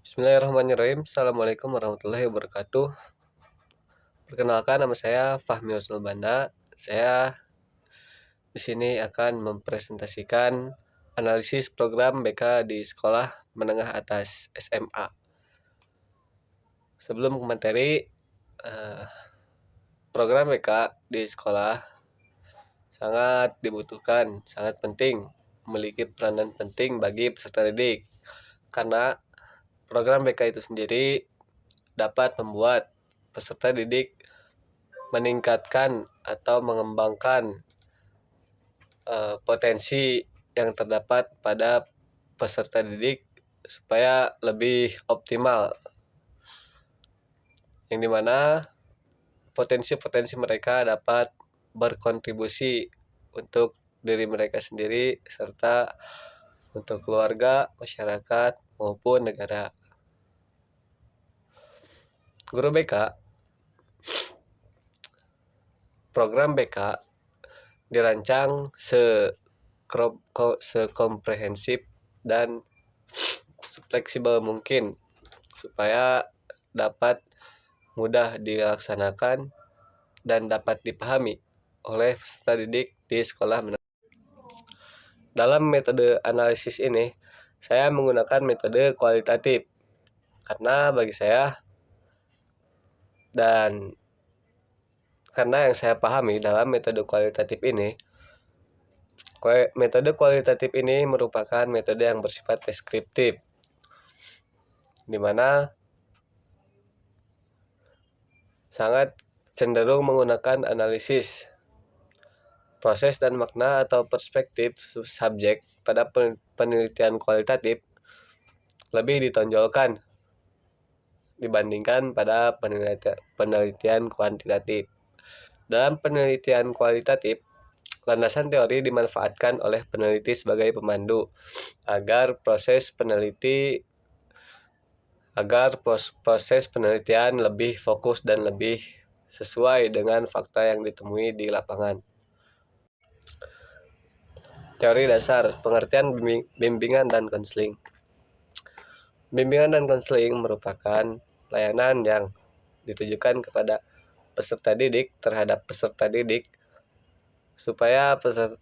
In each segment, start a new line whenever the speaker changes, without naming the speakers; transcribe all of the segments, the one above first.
Bismillahirrahmanirrahim. Assalamualaikum warahmatullahi wabarakatuh. Perkenalkan, nama saya Fahmi Husnul Banda. Saya di sini akan mempresentasikan analisis program BK di Sekolah Menengah Atas SMA. Sebelum ke materi, program BK di sekolah sangat dibutuhkan, sangat penting, memiliki peranan penting bagi peserta didik. Karena program BK itu sendiri dapat membuat peserta didik meningkatkan atau mengembangkan potensi yang terdapat pada peserta didik supaya lebih optimal, yang dimana potensi-potensi mereka dapat berkontribusi untuk diri mereka sendiri serta untuk keluarga, masyarakat, maupun negara. Guru BK, program BK dirancang sekomprehensif dan fleksibel mungkin supaya dapat mudah dilaksanakan dan dapat dipahami oleh peserta didik di sekolah menengah. Dalam metode analisis ini, saya menggunakan metode kualitatif karena bagi saya dan karena yang saya pahami dalam metode kualitatif ini, merupakan metode yang bersifat deskriptif, di mana sangat cenderung menggunakan analisis, proses dan makna atau perspektif subjek. Pada penelitian kualitatif lebih ditonjolkan dibandingkan pada penelitian kuantitatif. Dalam penelitian kualitatif, landasan teori dimanfaatkan oleh peneliti sebagai pemandu agar proses penelitian lebih fokus dan lebih sesuai dengan fakta yang ditemui di lapangan. Teori dasar pengertian bimbingan dan konseling. Bimbingan dan konseling merupakan layanan yang ditujukan kepada peserta didik terhadap peserta didik supaya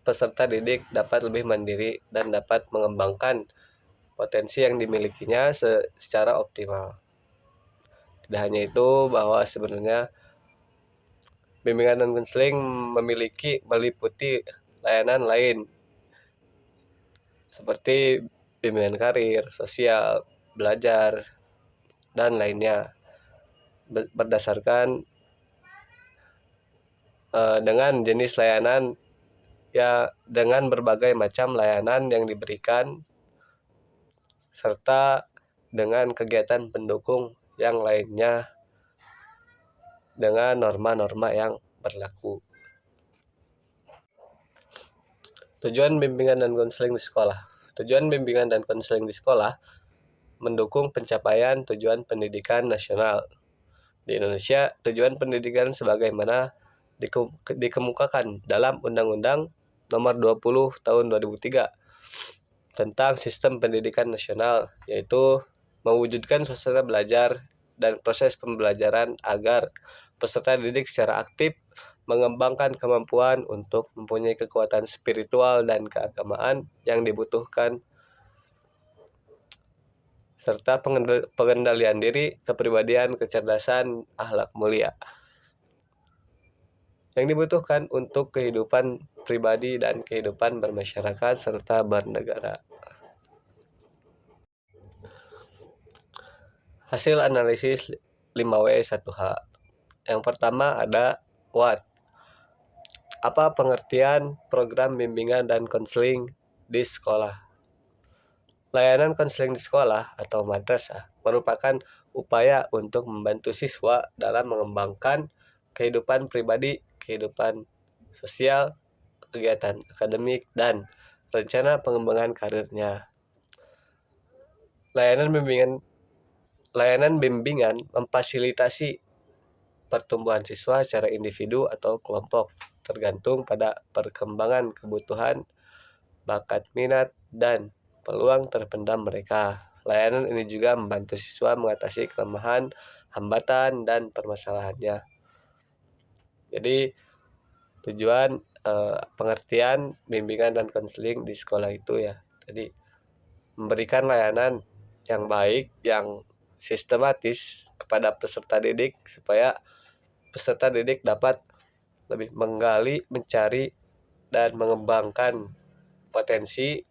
peserta didik dapat lebih mandiri dan dapat mengembangkan potensi yang dimilikinya secara optimal. Tidak hanya itu, bahwa sebenarnya bimbingan dan konseling meliputi layanan lain seperti bimbingan karir, sosial, belajar, dan lainnya, berdasarkan dengan jenis layanan dengan berbagai macam layanan yang diberikan serta dengan kegiatan pendukung yang lainnya dengan norma-norma yang berlaku. Tujuan bimbingan dan konseling di sekolah. Tujuan bimbingan dan konseling di sekolah mendukung pencapaian tujuan pendidikan nasional. Di Indonesia, tujuan pendidikan sebagaimana dikemukakan dalam Undang-Undang Nomor 20 Tahun 2003 tentang Sistem Pendidikan Nasional, yaitu mewujudkan suasana belajar dan proses pembelajaran agar peserta didik secara aktif mengembangkan kemampuan untuk mempunyai kekuatan spiritual dan keagamaan yang dibutuhkan, serta pengendalian diri, kepribadian, kecerdasan, akhlak mulia yang dibutuhkan untuk kehidupan pribadi dan kehidupan bermasyarakat serta bernegara. Hasil analisis 5W1H. Yang pertama ada what. Apa pengertian program bimbingan dan konseling di sekolah? Layanan konseling di sekolah atau madrasah merupakan upaya untuk membantu siswa dalam mengembangkan kehidupan pribadi, kehidupan sosial, kegiatan akademik, dan rencana pengembangan karirnya. Layanan bimbingan memfasilitasi pertumbuhan siswa secara individu atau kelompok, tergantung pada perkembangan kebutuhan, bakat minat, dan peluang terpendam mereka. Layanan ini juga membantu siswa mengatasi kelemahan, hambatan, dan permasalahannya. Jadi tujuan pengertian bimbingan dan konseling di sekolah itu ya. Jadi memberikan layanan yang baik, yang sistematis kepada peserta didik supaya peserta didik dapat lebih menggali, mencari, dan mengembangkan potensi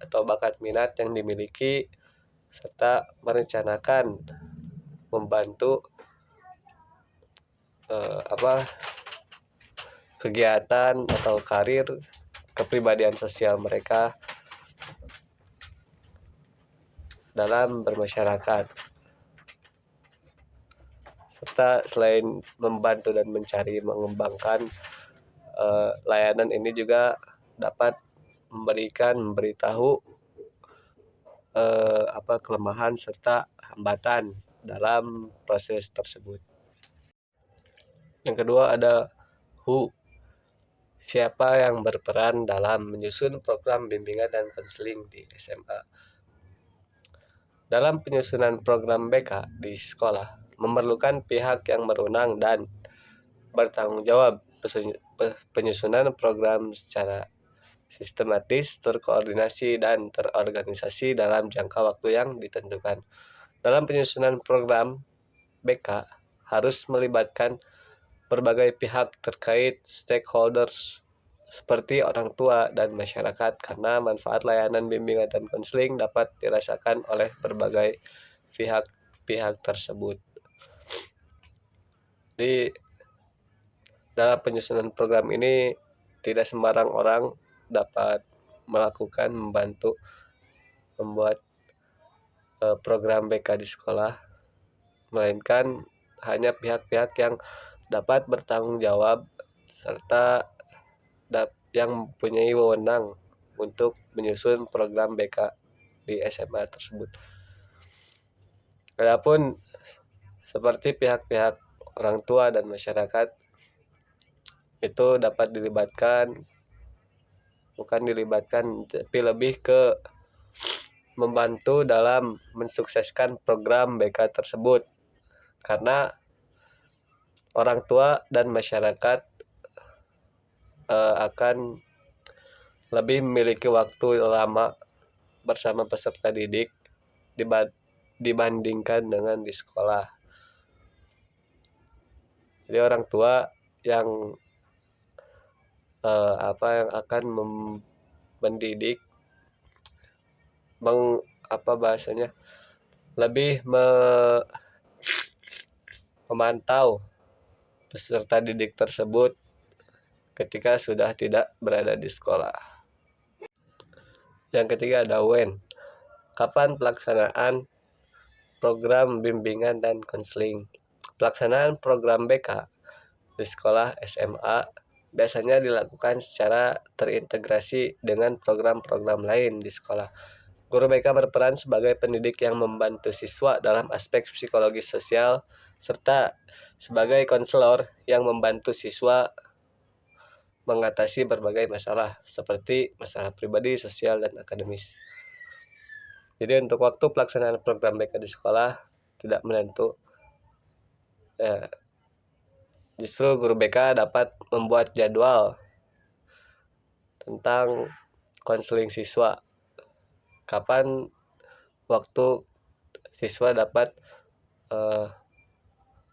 atau bakat minat yang dimiliki serta merencanakan membantu kegiatan atau karir kepribadian sosial mereka dalam bermasyarakat. Serta selain membantu dan mencari mengembangkan layanan ini juga dapat memberitahu kelemahan serta hambatan dalam proses tersebut. Yang kedua ada who, siapa yang berperan dalam menyusun program bimbingan dan konseling di SMA. Dalam penyusunan program BK di sekolah memerlukan pihak yang berwenang dan bertanggung jawab. Penyusunan program secara sistematis, terkoordinasi, dan terorganisasi dalam jangka waktu yang ditentukan. Dalam penyusunan program BK harus melibatkan berbagai pihak terkait stakeholders seperti orang tua dan masyarakat karena manfaat layanan bimbingan dan konseling dapat dirasakan oleh berbagai pihak tersebut. Di dalam penyusunan program ini tidak sembarang orang dapat membantu membuat program BK di sekolah, melainkan hanya pihak-pihak yang dapat bertanggung jawab serta yang mempunyai wewenang untuk menyusun program BK di SMA tersebut. Adapun seperti pihak-pihak orang tua dan masyarakat itu dapat tapi lebih ke membantu dalam mensukseskan program BK tersebut, karena orang tua dan masyarakat akan lebih memiliki waktu lama bersama peserta didik dibandingkan dengan di sekolah. Jadi orang tua yang akan mendidik lebih memantau peserta didik tersebut ketika sudah tidak berada di sekolah. Yang ketiga ada when, kapan pelaksanaan program bimbingan dan konseling. Pelaksanaan program BK di sekolah SMA biasanya dilakukan secara terintegrasi dengan program-program lain di sekolah. Guru BK berperan sebagai pendidik yang membantu siswa dalam aspek psikologis sosial serta sebagai konselor yang membantu siswa mengatasi berbagai masalah seperti masalah pribadi, sosial, dan akademis. Jadi untuk waktu pelaksanaan program BK di sekolah tidak menentu. Justru guru BK dapat membuat jadwal tentang konseling siswa. Kapan waktu siswa dapat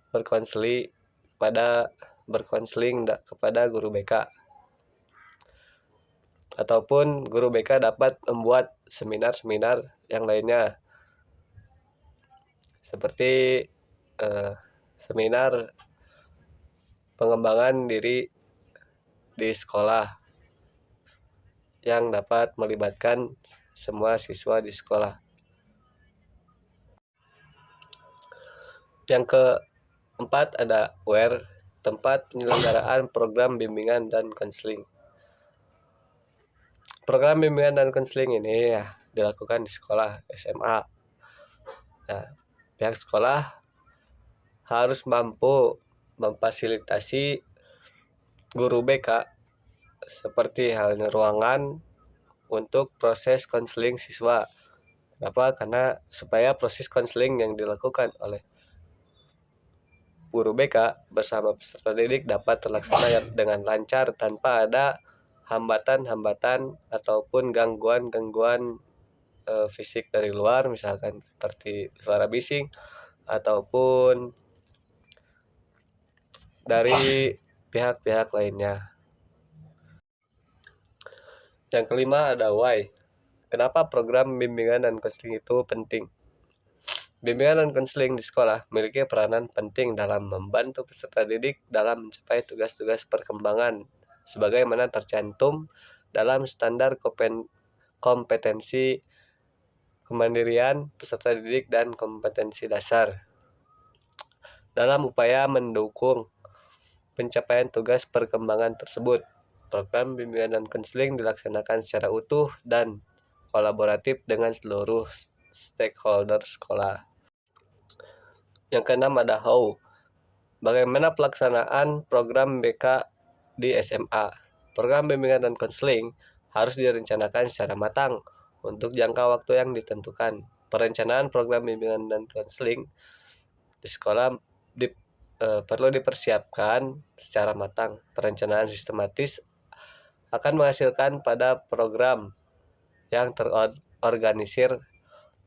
berkonseling kepada guru BK, ataupun guru BK dapat membuat seminar-seminar yang lainnya seperti seminar pengembangan diri di sekolah yang dapat melibatkan semua siswa di sekolah. Yang keempat ada where, tempat penyelenggaraan program bimbingan dan konseling. Program bimbingan dan konseling ini ya dilakukan di sekolah SMA. Nah, pihak sekolah harus mampu memfasilitasi guru BK seperti halnya ruangan untuk proses konseling siswa, Kenapa? Karena supaya proses konseling yang dilakukan oleh guru BK bersama peserta didik dapat terlaksana dengan lancar tanpa ada hambatan-hambatan ataupun gangguan-gangguan fisik dari luar, misalkan seperti suara bising ataupun dari pihak-pihak lainnya. Yang kelima ada why. Kenapa program bimbingan dan konseling itu penting? Bimbingan dan konseling di sekolah memiliki peranan penting dalam membantu peserta didik dalam mencapai tugas-tugas perkembangan sebagaimana tercantum dalam standar kompetensi kemandirian peserta didik dan kompetensi dasar. Dalam upaya mendukung pencapaian tugas perkembangan tersebut, program bimbingan dan konseling dilaksanakan secara utuh dan kolaboratif dengan seluruh stakeholder sekolah. Yang keenam ada how. Bagaimana pelaksanaan program BK di SMA? Program bimbingan dan konseling harus direncanakan secara matang untuk jangka waktu yang ditentukan. Perencanaan program bimbingan dan konseling di sekolah perlu dipersiapkan secara matang. Perencanaan sistematis akan menghasilkan pada program yang terorganisir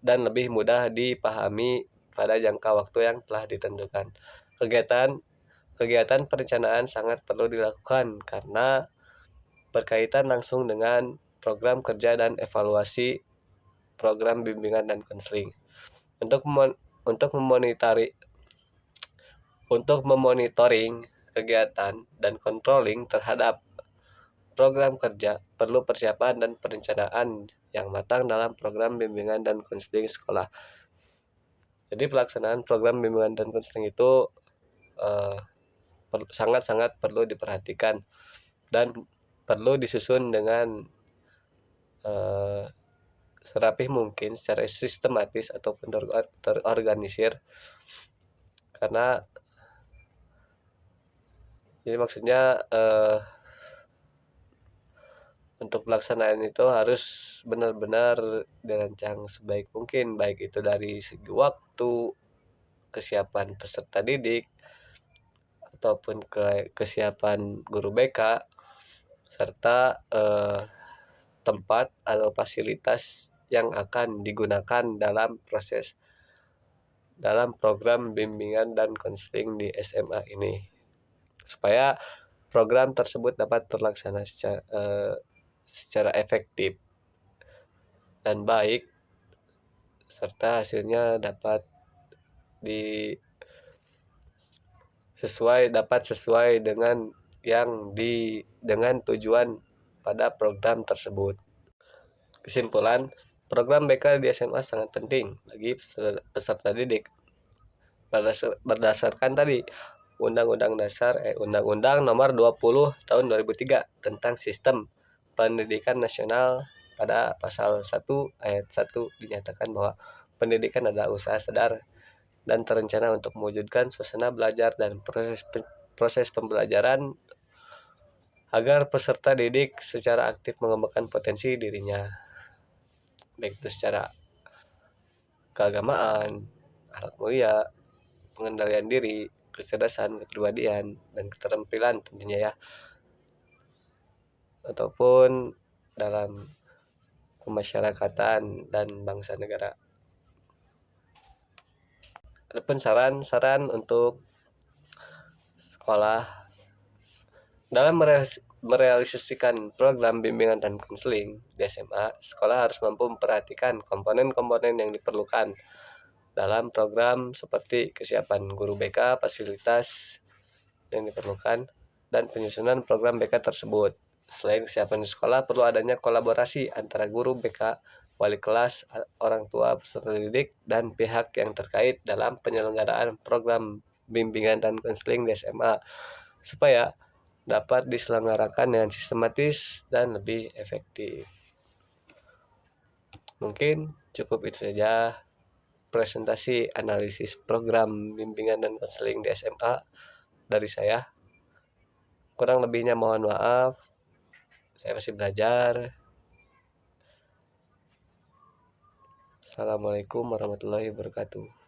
dan lebih mudah dipahami pada jangka waktu yang telah ditentukan. Kegiatan perencanaan sangat perlu dilakukan karena berkaitan langsung dengan program kerja dan evaluasi program bimbingan dan konseling. Untuk memonitoring kegiatan dan controlling terhadap program kerja, perlu persiapan dan perencanaan yang matang dalam program bimbingan dan konseling sekolah. Jadi pelaksanaan program bimbingan dan konseling itu sangat-sangat perlu diperhatikan dan perlu disusun dengan serapih mungkin secara sistematis ataupun terorganisir, karena jadi maksudnya untuk pelaksanaan itu harus benar-benar dirancang sebaik mungkin, baik itu dari segi waktu, kesiapan peserta didik, ataupun kesiapan guru BK, serta tempat atau fasilitas yang akan digunakan dalam program bimbingan dan konseling di SMA ini, supaya program tersebut dapat terlaksana secara efektif dan baik, serta hasilnya dapat sesuai dengan dengan tujuan pada program tersebut. Kesimpulan, program BK di SMA sangat penting bagi peserta didik. Berdasarkan tadi Undang-Undang Nomor 20 Tahun 2003 tentang Sistem Pendidikan Nasional, pada pasal 1 ayat 1 dinyatakan bahwa pendidikan adalah usaha sadar dan terencana untuk mewujudkan suasana belajar dan proses pembelajaran agar peserta didik secara aktif mengembangkan potensi dirinya, baik itu secara keagamaan, akhlak mulia, pengendalian diri, kecerdasan, kepribadian, dan keterampilan tentunya ya, ataupun dalam kemasyarakatan dan bangsa negara. Adapun saran-saran untuk sekolah dalam merealisasikan program bimbingan dan konseling di SMA, sekolah harus mampu memperhatikan komponen-komponen yang diperlukan dalam program seperti kesiapan guru BK, fasilitas yang diperlukan, dan penyusunan program BK tersebut. Selain kesiapan di sekolah, perlu adanya kolaborasi antara guru BK, wali kelas, orang tua, peserta didik, dan pihak yang terkait dalam penyelenggaraan program bimbingan dan konseling di SMA, supaya dapat diselenggarakan dengan sistematis dan lebih efektif. Mungkin cukup itu saja presentasi analisis program bimbingan dan konseling di SMA dari saya. Kurang lebihnya mohon maaf, saya masih belajar. Assalamualaikum warahmatullahi wabarakatuh.